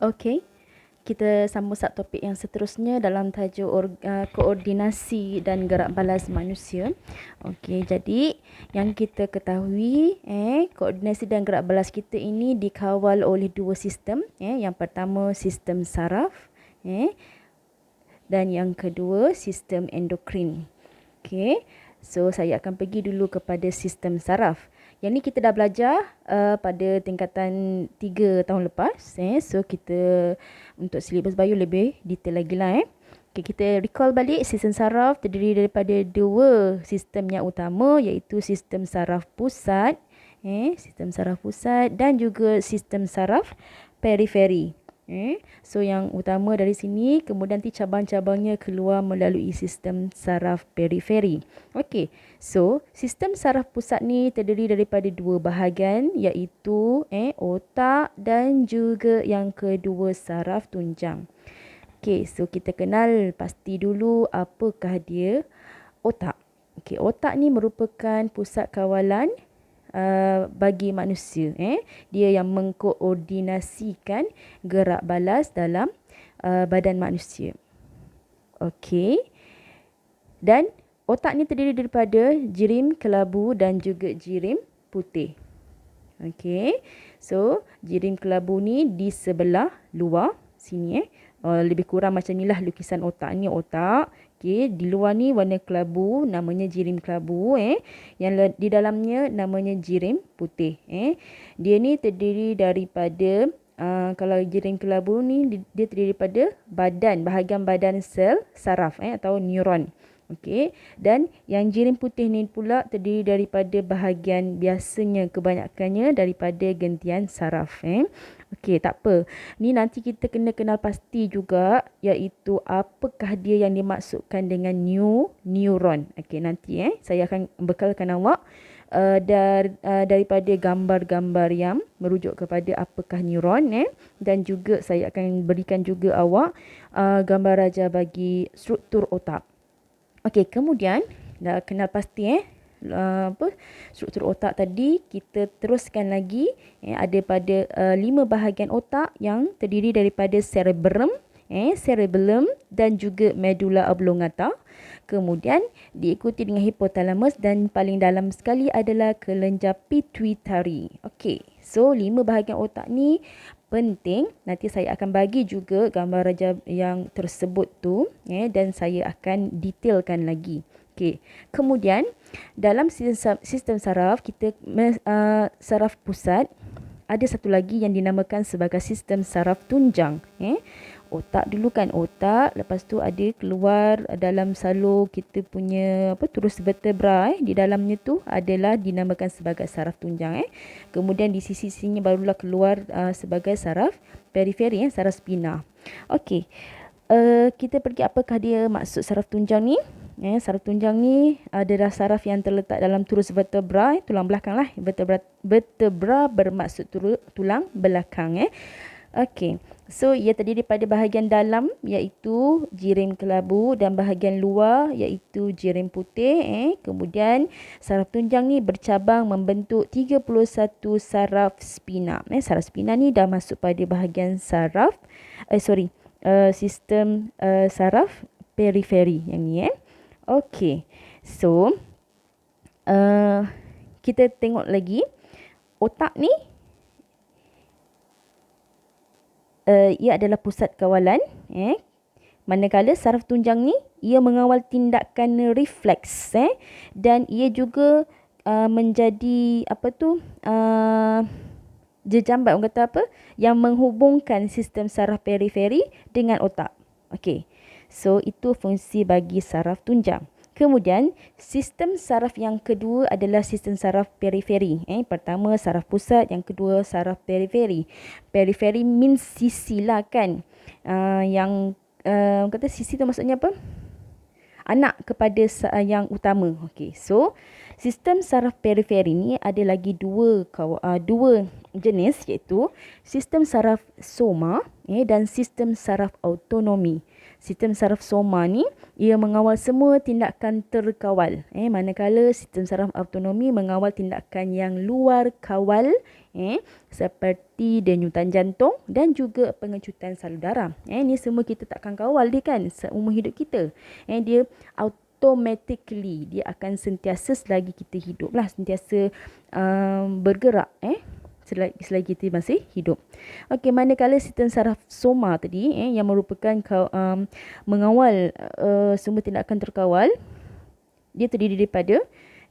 Okey, kita sambung topik yang seterusnya dalam tajuk koordinasi dan gerak balas manusia. Okey, jadi yang kita ketahui koordinasi dan gerak balas kita ini dikawal oleh dua sistem. Yang pertama sistem saraf dan yang kedua sistem endokrin. Okey, so saya akan pergi dulu kepada sistem saraf. Yang ni kita dah belajar pada tingkatan 3 tahun lepas. So kita untuk silibus bio lebih detail lagi lah. Okay, kita recall balik sistem saraf terdiri daripada dua sistem yang utama, iaitu sistem saraf pusat, sistem saraf pusat dan juga sistem saraf periferi. So yang utama dari sini, kemudian nanti cabang-cabangnya keluar melalui sistem saraf periferi. Okey, so sistem saraf pusat ni terdiri daripada dua bahagian, iaitu otak dan juga yang kedua saraf tunjang. Okey, so kita kenal pasti dulu apakah dia otak. Okey, otak ni merupakan pusat kawalan bagi manusia. Dia yang mengkoordinasikan gerak balas dalam badan manusia. Okey. Dan otak ni terdiri daripada jirim kelabu dan juga jirim putih. Okey. So, jirim kelabu ni di sebelah luar sini. Lebih kurang macam inilah lukisan otak ni. Otak. Okey, di luar ni warna kelabu, namanya jirim kelabu. Yang di dalamnya namanya jirim putih. Dia ni terdiri daripada kalau jirim kelabu ni dia terdiri daripada bahagian badan sel saraf atau neuron. Okey, dan yang jirim putih ni pula terdiri daripada bahagian biasanya kebanyakannya daripada gentian saraf. Okey, tak apa. Ni nanti kita kena kenal pasti juga, iaitu apakah dia yang dimaksudkan dengan neuron. Okey, nanti saya akan bekalkan awak daripada gambar-gambar yang merujuk kepada apakah neuron. Dan juga saya akan berikan juga awak gambar raja bagi struktur otak. Okey, kemudian dah kenal pasti struktur otak tadi, kita teruskan lagi. Ada pada 5 bahagian otak yang terdiri daripada cerebrum, cerebellum dan juga medulla oblongata. Kemudian diikuti dengan hipotalamus dan paling dalam sekali adalah kelenjar pituitari. Okey, so 5 bahagian otak ni penting. Nanti saya akan bagi juga gambar raja yang tersebut tu, dan saya akan detailkan lagi. Okey, kemudian dalam sistem saraf kita saraf pusat, ada satu lagi yang dinamakan sebagai sistem saraf tunjang. Otak dulu kan, otak, lepas tu ada keluar dalam salur kita punya turus vertebra. Di dalamnya tu adalah dinamakan sebagai saraf tunjang. Kemudian di sisi-sisinya barulah keluar sebagai saraf periferi, saraf spina. Okey, kita pergi apakah dia maksud saraf tunjang ni. Saraf tunjang ni adalah saraf yang terletak dalam turus vertebra, tulang belakang lah. Vertebra bermaksud tulang belakang. Okey, so ia terdiri pada bahagian dalam iaitu jirim kelabu dan bahagian luar iaitu jirim putih. Kemudian saraf tunjang ni bercabang membentuk 31 saraf spina. Saraf spina ni dah masuk pada bahagian saraf sistem saraf periferi yang ni. Okey, so kita tengok lagi. Otak ni ia adalah pusat kawalan. Manakala saraf tunjang ni ia mengawal tindakan refleks. Dan ia juga menjadi jejambat, orang kata apa, yang menghubungkan sistem saraf periferi dengan otak. Okey, so itu fungsi bagi saraf tunjang. Kemudian sistem saraf yang kedua adalah sistem saraf periferi. Pertama saraf pusat, yang kedua saraf periferi. Periferi means sisi lah kan. Yang kata sisi tu maksudnya apa? Anak kepada yang utama. Okey, so sistem saraf periferi ni ada lagi dua jenis, iaitu sistem saraf soma dan sistem saraf autonomi. Sistem saraf soma ni ia mengawal semua tindakan terkawal. Manakala sistem saraf autonomi mengawal tindakan yang luar kawal, seperti denyutan jantung dan juga pengecutan salur darah. Ni semua kita takkan kawal dia kan seumur hidup kita. Dia automatically dia akan sentiasa selagi kita hidup lah, sentiasa bergerak selagi kita masih hidup. Okey, manakala sistem saraf soma tadi yang merupakan mengawal semua tindakan terkawal, dia terdiri daripada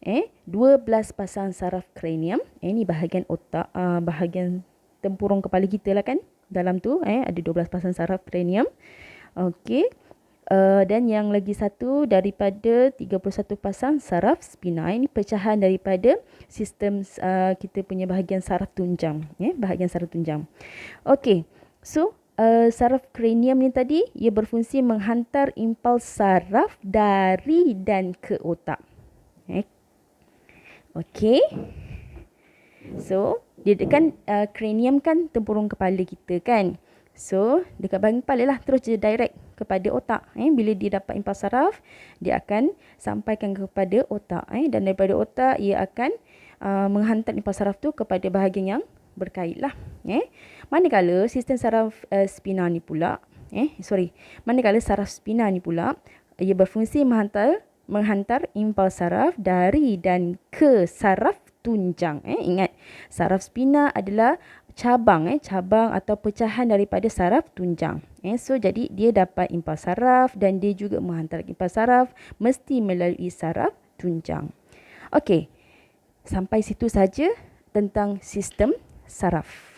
12 pasang saraf kranium. Ini bahagian otak, bahagian tempurung kepala kita lah kan. Dalam tu ada 12 pasang saraf kranium. Okey. Dan yang lagi satu daripada 31 pasang saraf spina. Ini pecahan daripada sistem kita punya bahagian saraf tunjang. Bahagian saraf tunjang. Okey. So, saraf kranium ni tadi, ia berfungsi menghantar impuls saraf dari dan ke otak. Okey. So, dia kan kranium kan tempurung kepala kita kan. So, dekat bahagian kepala lah, terus je direct kepada otak. Bila dia dapat impuls saraf, dia akan sampaikan kepada otak. Dan daripada otak, ia akan menghantar impuls saraf tu kepada bahagian yang berkait lah. Manakala sistem saraf spina ni pula, manakala saraf spina ni pula, ia berfungsi menghantar impuls saraf dari dan ke saraf tunjang. Ingat, saraf spina adalah cabang atau pecahan daripada saraf tunjang. So, jadi dia dapat impuls saraf dan dia juga menghantar impuls saraf mesti melalui saraf tunjang. Okey, sampai situ saja tentang sistem saraf.